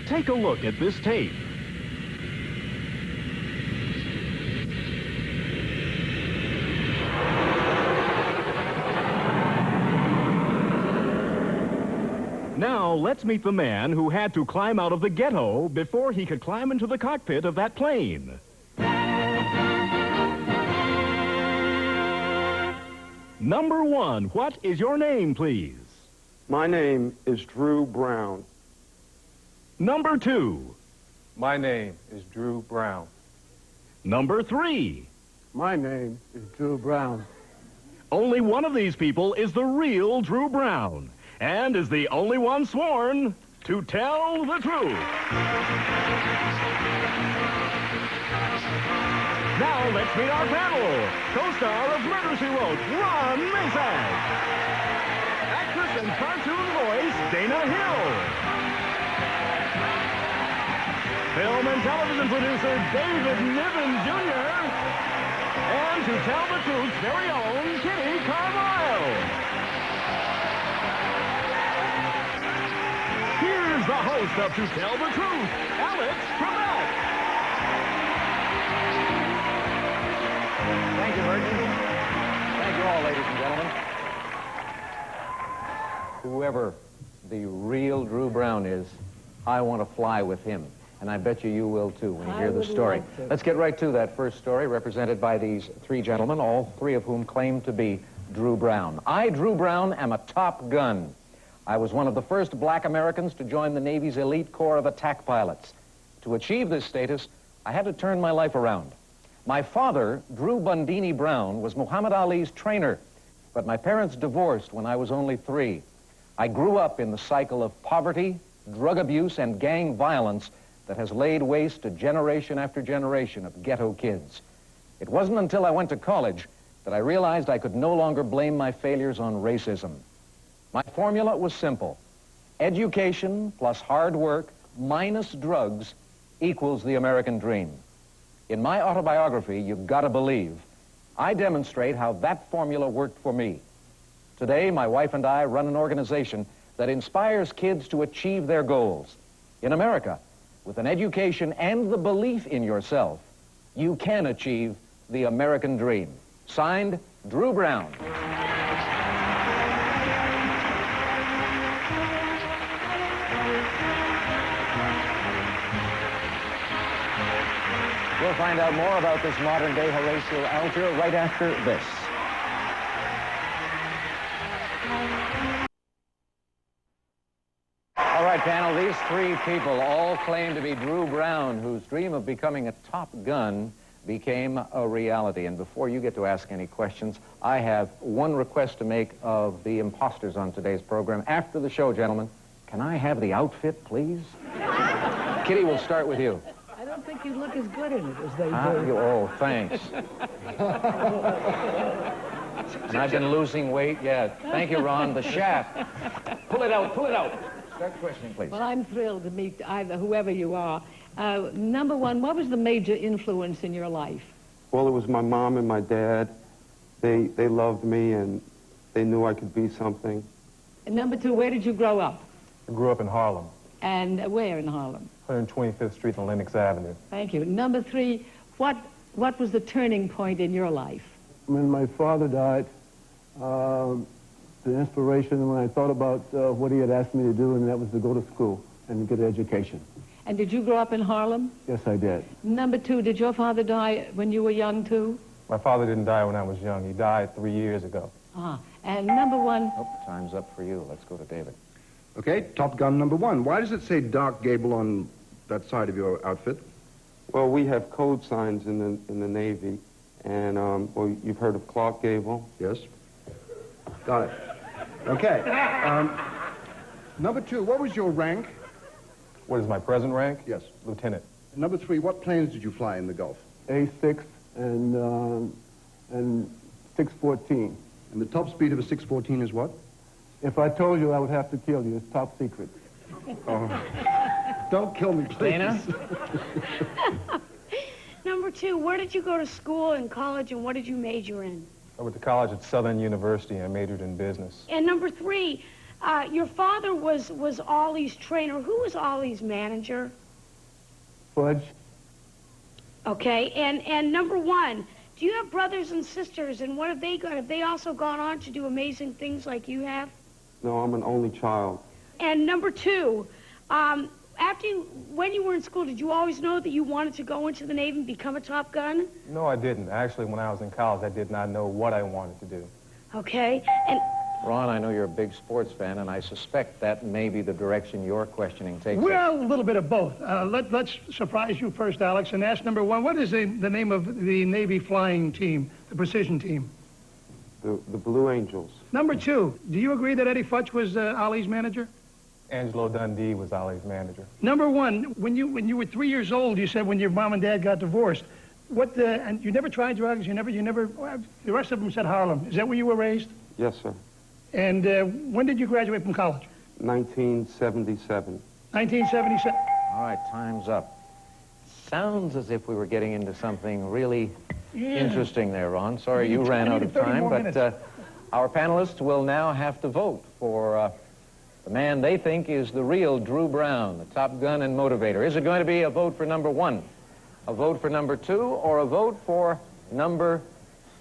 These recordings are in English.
Take a look at this tape. Now, let's meet the man who had to climb out of the ghetto before he could climb into the cockpit of that plane. Number one, what is your name, please? My name is Drew Brown. Number two. My name is Drew Brown. Number three. My name is Drew Brown. Only one of these people is the real Drew Brown, and is the only one sworn to tell the truth. Now let's meet our panel. Co-star of Murder, She Wrote, Ron Masak. Actress and cartoon voice, Dana Hill. Film and television producer, David Niven Jr. And to tell the truth's very own, Kitty Carlisle. Here's the host of To Tell the Truth, Alex Trebek. Thank you, Virgin. Thank you all, ladies and gentlemen. Whoever the real Drew Brown is, I want to fly with him. And I bet you will, too, when you hear the story. Let's get right to that first story, represented by these three gentlemen, all three of whom claim to be Drew Brown. I, Drew Brown, am a top gun. I was one of the first black Americans to join the Navy's elite corps of attack pilots. To achieve this status, I had to turn my life around. My father, Drew Bundini Brown, was Muhammad Ali's trainer, but my parents divorced when I was only 3. I grew up in the cycle of poverty, drug abuse, and gang violence that has laid waste to generation after generation of ghetto kids. It wasn't until I went to college that I realized I could no longer blame my failures on racism. My formula was simple. Education plus hard work minus drugs equals the American dream. In my autobiography, You've Got to Believe, I demonstrate how that formula worked for me. Today, my wife and I run an organization that inspires kids to achieve their goals. In America, with an education and the belief in yourself, you can achieve the American dream. Signed, Drew Brown. We'll find out more about this modern-day Horatio Alger right after this. All right, panel, these three people all claim to be Drew Brown, whose dream of becoming a top gun became a reality. And before you get to ask any questions, I have one request to make of the imposters on today's program. After the show, gentlemen, can I have the outfit, please? Kitty, we'll start with you. I don't think you look as good in it as they do. Oh, thanks. And I've been losing weight, yeah. Thank you, Ron. The shaft. Pull it out, pull it out. Start questioning, please. Well, I'm thrilled to meet either whoever you are. Number one, what was the major influence in your life? Well, it was my mom and my dad. They loved me, and they knew I could be something. And number two, where did you grow up? I grew up in Harlem, And where in Harlem? 125th Street and Lenox Avenue. Thank you. Number three, what was the turning point in your life? When my father died, the inspiration when I thought about what he had asked me to do, and that was to go to school and get an education. And did you grow up in Harlem? Yes, I did. Number two, did your father die when you were young, too? My father didn't die when I was young. He died 3 years ago. And number one... Oh, time's up for you. Let's go to David. Okay, Top Gun number one. Why does it say Dark Gable on that side of your outfit? Well, we have code signs in the Navy, and well, you've heard of Clark Gable? Yes. Got it. Okay. Number two, what was your rank? What is my present rank? Yes. Lieutenant. Number three, what planes did you fly in the Gulf? A6 and 614. And the top speed of a 614 is what? If I told you, I would have to kill you. It's top secret. Oh. Don't kill me, please. Dana? Number two, where did you go to school and college, and what did you major in? I went to college at Southern University and I majored in business. And number three, Your father was Ollie's trainer. Who was Ollie's manager? Fudge. Okay, and number one, do you have brothers and sisters, and what have they got? Have they also gone on to do amazing things like you have? No, I'm an only child. And number two, when you were in school, did you always know that you wanted to go into the Navy and become a Top Gun? No, I didn't. Actually, when I was in college, I did not know what I wanted to do. Okay, and... Ron, I know you're a big sports fan, and I suspect that may be the direction your questioning takes us. Well, a little bit of both. Let's surprise you first, Alex, and ask number one, what is the name of the Navy flying team, the precision team? The Blue Angels. Number two, do you agree that Eddie Futch was Ollie's manager? Angelo Dundee was Ollie's manager. Number one, when you were 3 years old, you said when your mom and dad got divorced, and you never tried drugs, you never, the rest of them said Harlem. Is that where you were raised? Yes, sir. And when did you graduate from college? 1977. 1977. All right, time's up. Sounds as if we were getting into something really interesting there, Ron. Sorry you ran out of time, but our panelists will now have to vote for the man they think is the real Drew Brown, the Top Gun and motivator. Is it going to be a vote for number one, a vote for number two, or a vote for number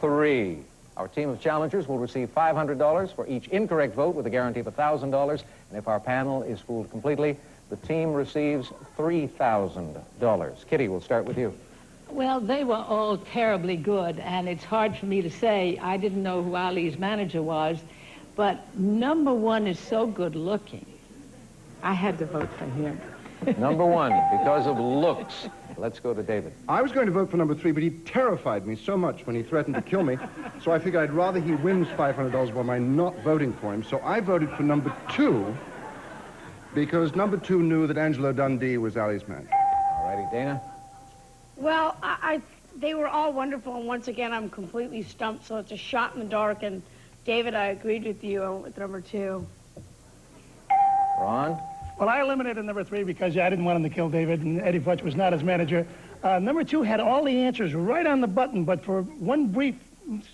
three? Our team of challengers will receive $500 for each incorrect vote with a guarantee of $1,000. And if our panel is fooled completely, the team receives $3,000. Kitty, we'll start with you. Well, they were all terribly good, and it's hard for me to say. I didn't know who Ollie's manager was, but number one is so good looking. I had to vote for him. Number one, because of looks. Let's go to David. I was going to vote for number three, but he terrified me so much when he threatened to kill me, so I figured I'd rather he wins $500 while I'm not voting for him. So I voted for number two, because number two knew that Angelo Dundee was Ollie's man. All righty, Dana. Well, they were all wonderful, and once again, I'm completely stumped, so it's a shot in the dark, and David, I agreed with you with number two. Ron? Well, I eliminated number three because I didn't want him to kill David, and Eddie Futch was not his manager. Number two had all the answers right on the button, but for one brief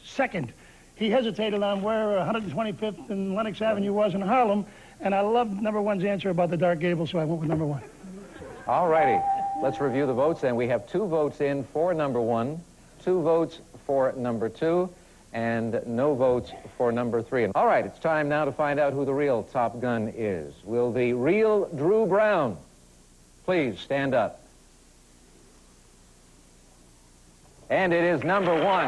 second, he hesitated on where 125th and Lenox Avenue was in Harlem, and I loved number one's answer about the Dark Gable, so I went with number one. All righty. Let's review the votes, then. We have 2 votes in for number one, 2 votes for number two, and no votes for number three. All right, it's time now to find out who the real Top Gun is. Will the real Drew Brown please stand up? And it is number one.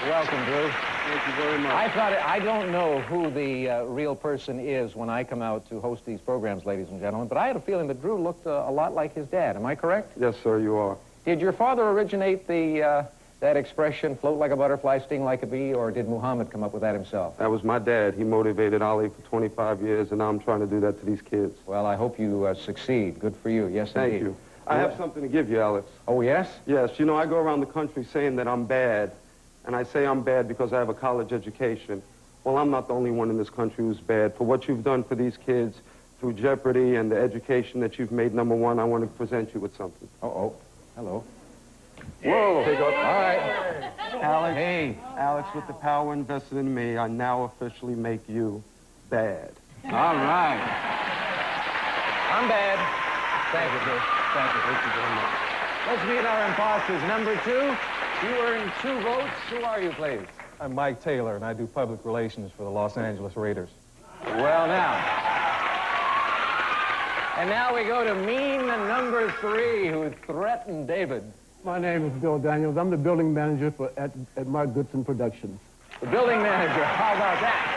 Welcome, Drew. Thank you very much. I don't know who the real person is when I come out to host these programs, ladies and gentlemen, but I had a feeling that Drew looked a lot like his dad. Am I correct? Yes, sir, you are. Did your father originate that expression, float like a butterfly, sting like a bee, or did Muhammad come up with that himself? That was my dad. He motivated Ollie for 25 years, and now I'm trying to do that to these kids. Well, I hope you succeed. Good for you. Yes, Thank indeed. you. I have something to give you, Alex. Oh, yes? Yes. You know, I go around the country saying that I'm bad, and I say I'm bad because I have a college education. Well, I'm not the only one in this country who's bad. For what you've done for these kids through Jeopardy and the education that you've made number one, I want to present you with something. Uh-oh. Hello. Whoa. Take off. All right. Alex, hey. Alex, with the power invested in me, I now officially make you bad. All right. I'm bad. Thank you, sir. Thank you. Thank you very much. Let's meet our imposters. Number two, you earned 2 votes. Who are you, please? I'm Mike Taylor, and I do public relations for the Los Angeles Raiders. Well, now. And now we go to mean number 3, who threatened David. My name is Bill Daniels. I'm the building manager at Mark Goodson Productions. The building manager. How about that?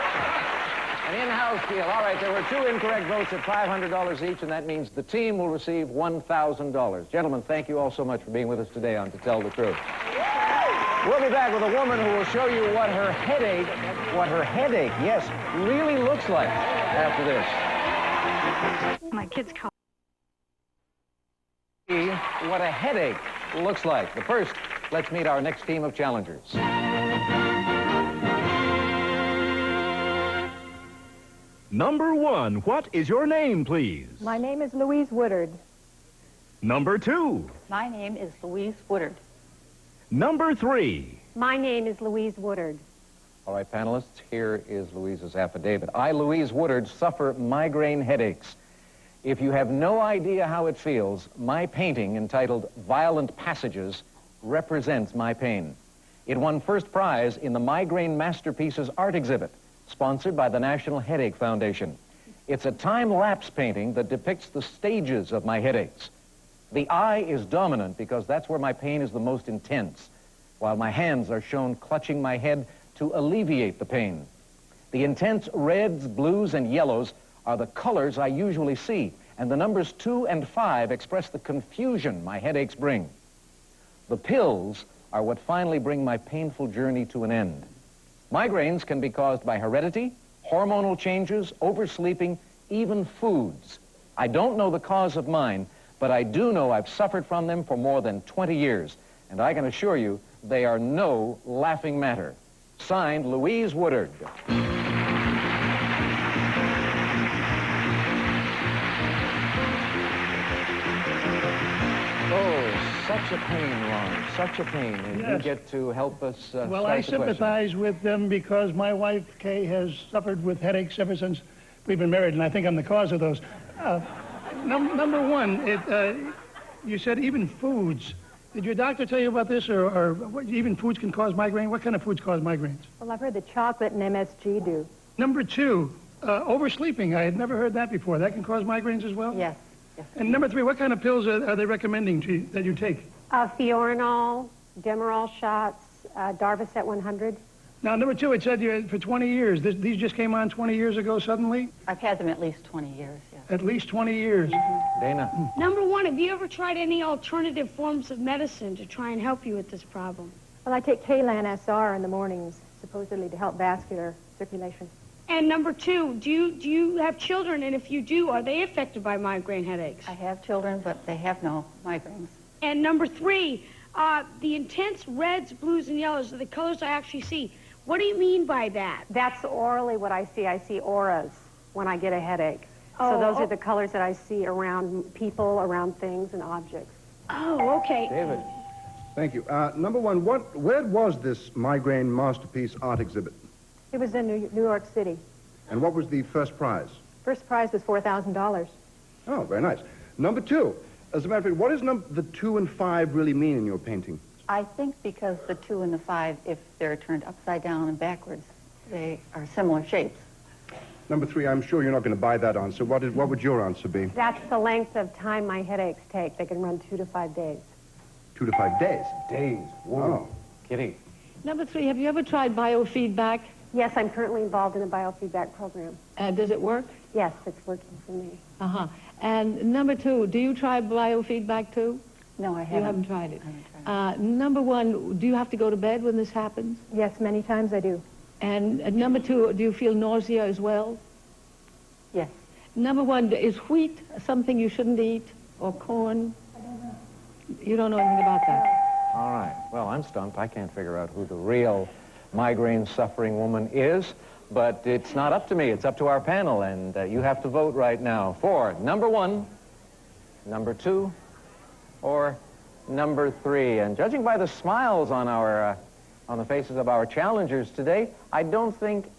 An in-house deal. All right, there were 2 incorrect votes at $500 each, and that means the team will receive $1,000. Gentlemen, thank you all so much for being with us today on To Tell the Truth. We'll be back with a woman who will show you what her headache, yes, really looks like after this. My kids call. What a headache looks like. But first, let's meet our next team of challengers. Number 1, what is your name, please? My name is Louise Woodard. Number 2. My name is Louise Woodard. Number 3. My name is Louise Woodard. All right, panelists, here is Louise's affidavit. I, Louise Woodard, suffer migraine headaches. If you have no idea how it feels, my painting entitled Violent Passages represents my pain. It won first prize in the Migraine Masterpieces art exhibit, sponsored by the National Headache Foundation. It's a time-lapse painting that depicts the stages of my headaches. The eye is dominant because that's where my pain is the most intense, while my hands are shown clutching my head to alleviate the pain. The intense reds, blues, and yellows are the colors I usually see, and the numbers 2 and 5 express the confusion my headaches bring. The pills are what finally bring my painful journey to an end. Migraines can be caused by heredity, hormonal changes, oversleeping, even foods. I don't know the cause of mine, but I do know I've suffered from them for more than 20 years, and I can assure you they are no laughing matter. Signed, Louise Woodard. Such a pain, Ron, such a pain. And Yes. you get to help us Well, I sympathize with them because my wife, Kay, has suffered with headaches ever since we've been married, and I think I'm the cause of those. Number one, you said even foods. Did your doctor tell you about this, or even foods can cause migraine? What kind of foods cause migraines? Well, I've heard that chocolate and MSG do. Number two, oversleeping. I had never heard that before. That can cause migraines as well? Yes. And number three, what kind of pills are they recommending that you take? Fiorinol, Demerol shots, Darvocet 100. Now, number two, it said you for 20 years. These just came on 20 years ago suddenly? I've had them at least 20 years, yes. At least 20 years. Dana. Number one, have you ever tried any alternative forms of medicine to try and help you with this problem? Well, I take Kalan SR in the mornings, supposedly to help vascular circulation. And number two, do you have children? And if you do, are they affected by migraine headaches? I have children, but they have no migraines. And number three, the intense reds, blues, and yellows are the colors I actually see. What do you mean by that? That's orally what I see. I see auras when I get a headache. So those are the colors that I see around people, around things, and objects. Oh, okay. David. Thank you. Number one, where was this migraine masterpiece art exhibit? It was in New York City. And what was the first prize? First prize was $4,000. Oh, very nice. Number two, as a matter of fact, what does the 2 and 5 really mean in your painting? I think because the 2 and the 5, if they're turned upside down and backwards, they are similar shapes. Number three, I'm sure you're not going to buy that answer. What would your answer be? That's the length of time my headaches take. They can run 2 to 5 days. 2 to 5 days? Days. Whoa. Oh. Kitty. Number three, have you ever tried biofeedback? Yes, I'm currently involved in a biofeedback program. Does it work? Yes, it's working for me. Uh-huh. And number two, do you try biofeedback too? No, I haven't. You haven't tried it. I haven't tried it. Number one, do you have to go to bed when this happens? Yes, many times I do. And number two, do you feel nausea as well? Yes. Number one, is wheat something you shouldn't eat, or corn? I don't know. You don't know anything about that? All right. Well, I'm stumped. I can't figure out who the real migraine-suffering woman is, but it's not up to me. It's up to our panel, and you have to vote right now for number one, number two, or number three. And judging by the smiles on the faces of our challengers today, I don't think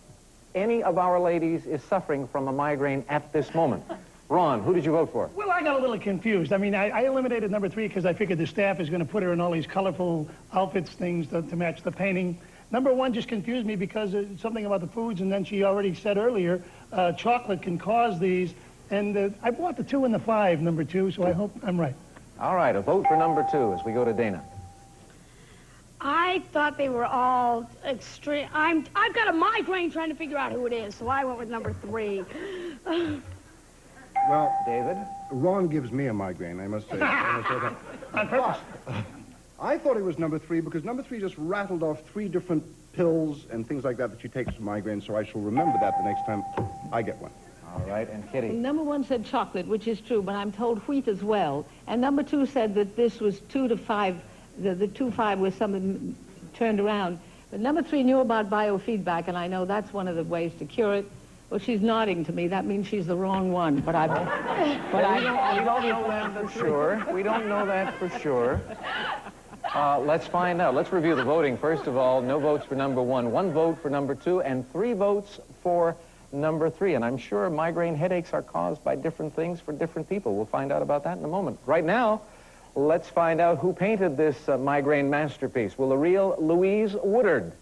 any of our ladies is suffering from a migraine at this moment. Ron, who did you vote for? Well, I got a little confused. I mean, I eliminated number three because I figured the staff is going to put her in all these colorful outfits, things to match the painting. Number one just confused me because it's something about the foods, and then she already said earlier, chocolate can cause these. And I bought the 2 and the 5, number two, so I hope I'm right. All right, a vote for number two as we go to Dana. I thought they were all extreme. I've got a migraine trying to figure out who it is, so I went with number three. Well, David? Ron gives me a migraine, I must say. On purpose. I thought it was number three because number three just rattled off 3 different pills and things like that you take for migraine, so I shall remember that the next time I get one. All right, and Kitty? Number one said chocolate, which is true, but I'm told wheat as well. And number two said that this was 2 to 5, the 2-5 was something turned around. But number three knew about biofeedback, and I know that's one of the ways to cure it. Well, she's nodding to me. That means she's the wrong one. But we don't know that for sure. We don't know that for sure. Let's find out. Let's review the voting. First of all, no votes for number 1, 1 vote for number 2, and 3 votes for number 3. And I'm sure migraine headaches are caused by different things for different people. We'll find out about that in a moment. Right now, let's find out who painted this migraine masterpiece. Will the real Louise Woodard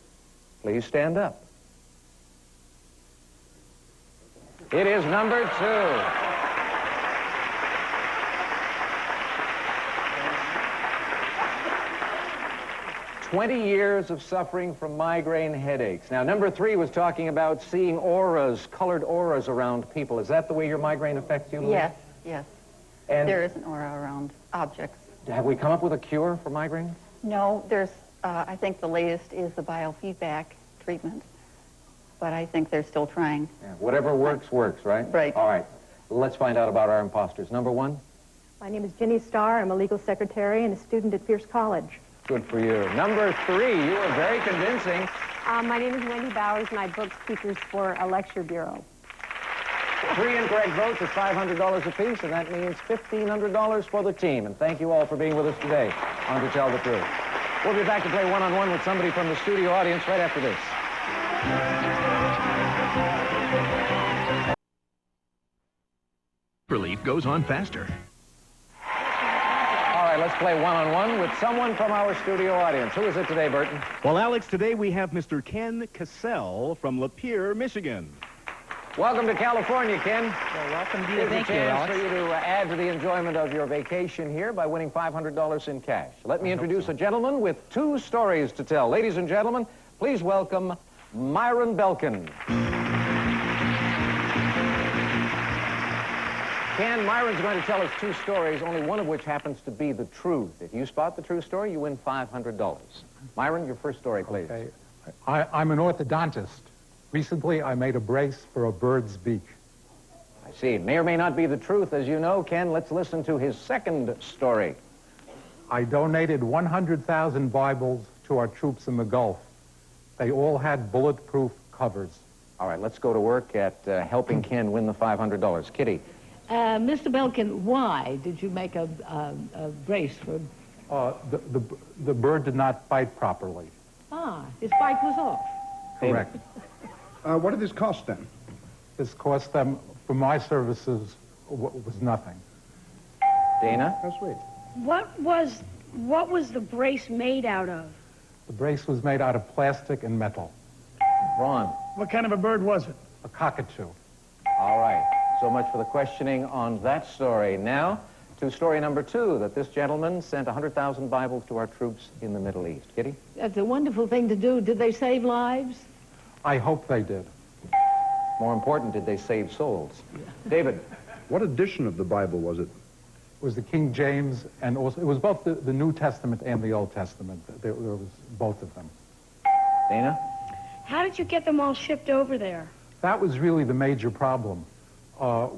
please stand up? It is number 2. 20 years of suffering from migraine headaches. Now, number 3 was talking about seeing auras, colored auras around people. Is that the way your migraine affects you, Louise? Yes, yes. And there is an aura around objects. have we come up with a cure for migraine? No, there's, I think the latest is the biofeedback treatment, but I think they're still trying. Yeah, whatever works, works, right? Right. All right. Let's find out about our imposters. Number 1? My name is Ginny Starr. I'm a legal secretary and a student at Pierce College. Good for you. Number 3, you were very convincing. My name is Wendy Bowers, and I book speakers for a lecture bureau. 3 incorrect votes is $500 apiece, and that means $1,500 for the team. And thank you all for being with us today on To Tell the Truth. We'll be back to play one-on-one with somebody from the studio audience right after this. Relief goes on faster. All right, let's play one-on-one with someone from our studio audience. Who is it today, Burton? Well, Alex, today we have Mr. Ken Cassell from Lapeer, Michigan. Welcome to California, Ken. Well, welcome to you. Here's Thank a you, chance Alex. for you to add to the enjoyment of your vacation here by winning $500 in cash. Let me introduce a gentleman with 2 stories to tell. Ladies and gentlemen, please welcome Myron Belkin. Ken, Myron's going to tell us 2 stories, only one of which happens to be the truth. If you spot the true story, you win $500. Myron, your first story, please. Okay. I'm an orthodontist. Recently, I made a brace for a bird's beak. I see. It may or may not be the truth, as you know. Ken, let's listen to his second story. I donated 100,000 Bibles to our troops in the Gulf. They all had bulletproof covers. All right, let's go to work at helping Ken win the $500. Kitty. Mr. Belkin, why did you make a brace for... The bird did not bite properly. Ah, his bite was off. Correct. What did this cost then? This cost them, for my services, was nothing. Dana? How sweet. What was the brace made out of? The brace was made out of plastic and metal. Ron? What kind of a bird was it? A cockatoo. All right. So much for the questioning on that story. Now, to story number 2, that this gentleman sent 100,000 Bibles to our troops in the Middle East. Kitty? That's a wonderful thing to do. Did they save lives? I hope they did. More important, did they save souls? David? What edition of the Bible was it? It was the King James, and also, it was both the New Testament and the Old Testament. There was both of them. Dana? How did you get them all shipped over there? That was really the major problem.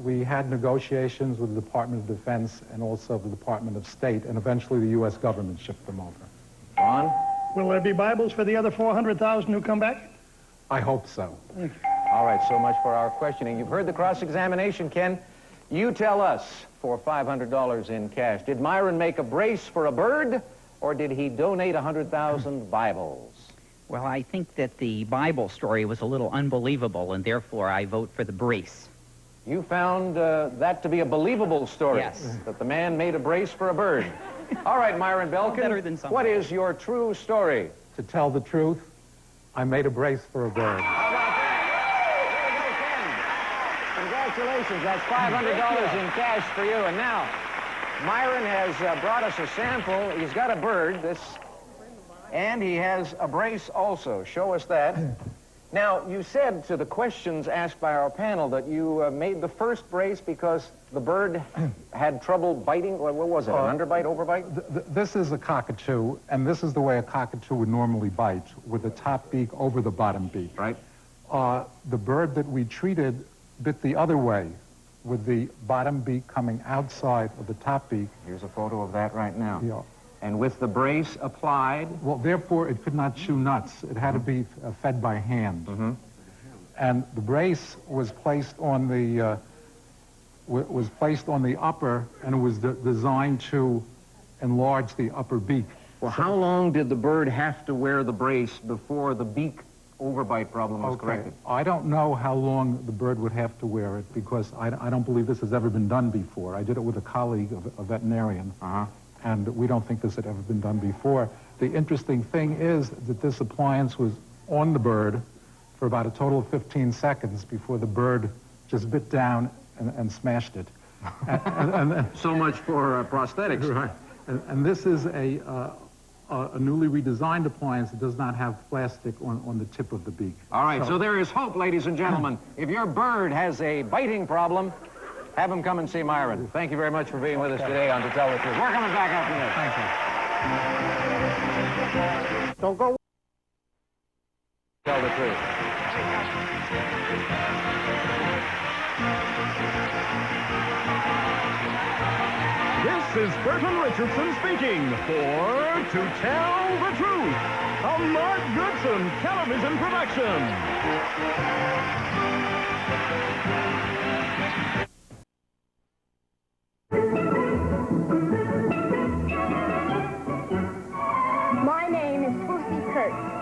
We had negotiations with the Department of Defense and also the Department of State, and eventually the U.S. government shipped them over. Ron? Will there be Bibles for the other 400,000 who come back? I hope so. All right, so much for our questioning. You've heard the cross-examination, Ken. You tell us, for $500 in cash, did Myron make a brace for a bird, or did he donate 100,000 Bibles? Well, I think that the Bible story was a little unbelievable, and therefore I vote for the brace. You found that to be a believable story. Yes. That the man made a brace for a bird. All right, Myron Belkin, Better than something. what is your true story? To tell the truth, I made a brace for a bird. How about that? There you go, Ken. Congratulations. That's $500 in cash for you. And now, Myron has brought us a sample. He's got a bird, and he has a brace also. Show us that. Now, you said to the questions asked by our panel that you made the first brace because the bird had trouble biting. What was it, an underbite, overbite? This is a cockatoo, and this is the way a cockatoo would normally bite, with the top beak over the bottom beak. Right. The bird that we treated bit the other way, with the bottom beak coming outside of the top beak. Here's a photo of that right now. Yeah. And with the brace applied? Well, therefore, it could not chew nuts. It had to be fed by hand. Mm-hmm. And the brace was placed on the upper, and it was designed to enlarge the upper beak. Well, how long did the bird have to wear the brace before the beak overbite problem was corrected? I don't know how long the bird would have to wear it because I don't believe this has ever been done before. I did it with a colleague, a veterinarian, and we don't think this had ever been done before. The interesting thing is that this appliance was on the bird for about a total of 15 seconds before the bird just bit down and smashed it. And so much for prosthetics. Right. And this is a newly redesigned appliance that does not have plastic on the tip of the beak. All right, so there is hope, ladies and gentlemen. If your bird has a biting problem, have him come and see Myron. Thank you very much for being with us today on To Tell the Truth. We're coming back after this. Thank you. Don't go. Tell the truth. This is Burton Richardson speaking for To Tell the Truth, a Mark Goodson television production.